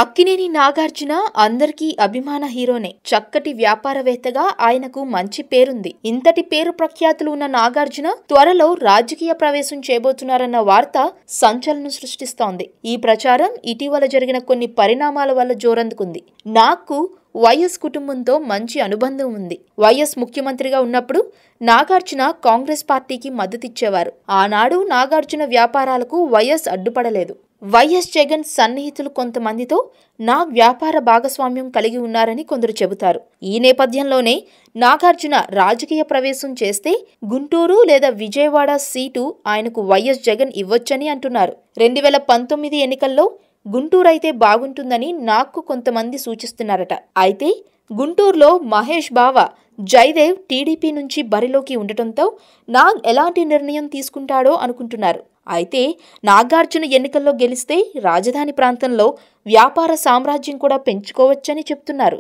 అక్కినేని నాగార్జున అందరికీ అభిమాన హీరోనే. చక్కటి వ్యాపారవేత్తగా ఆయనకు మంచి పేరుంది. ఇంతటి పేరు ప్రఖ్యాతులు ఉన్న నాగార్జున త్వరలో రాజకీయ ప్రవేశం చేయబోతున్నారన్న వార్త సంచలనం సృష్టిస్తోంది. ఈ ప్రచారం ఇటీవల జరిగిన కొన్ని పరిణామాల వల్ల జోరందుకుంది. నాకు వైఎస్ కుటుంబంతో మంచి అనుబంధం ఉంది. వైఎస్ ముఖ్యమంత్రిగా ఉన్నప్పుడు నాగార్జున కాంగ్రెస్ పార్టీకి మద్దతిచ్చేవారు. ఆనాడు నాగార్జున వ్యాపారాలకు వైఎస్ అడ్డుపడలేదు. వైఎస్ జగన్ సన్నిహితులు కొంతమందితో నా వ్యాపార భాగస్వామ్యం కలిగి ఉన్నారని కొందరు చెబుతారు. ఈ నేపథ్యంలోనే నాగార్జున రాజకీయ ప్రవేశం చేస్తే గుంటూరు లేదా విజయవాడ సీటు ఆయనకు వైఎస్ జగన్ ఇవ్వొచ్చని అంటున్నారు. 2019 ఎన్నికల్లో గుంటూరు అయితే బాగుంటుందని నాకు కొంతమంది సూచిస్తున్నారట. అయితే గుంటూరులో మహేష్ బావ జయదేవ్ టీడీపీ నుంచి బరిలోకి ఉండటంతో నాగ్ ఎలాంటి నిర్ణయం తీసుకుంటాడో అనుకుంటున్నారు. అయితే నాగార్జున ఎన్నికల్లో గెలిస్తే రాజధాని ప్రాంతంలో వ్యాపార సామ్రాజ్యం కూడా పెంచుకోవచ్చని చెప్తున్నారు.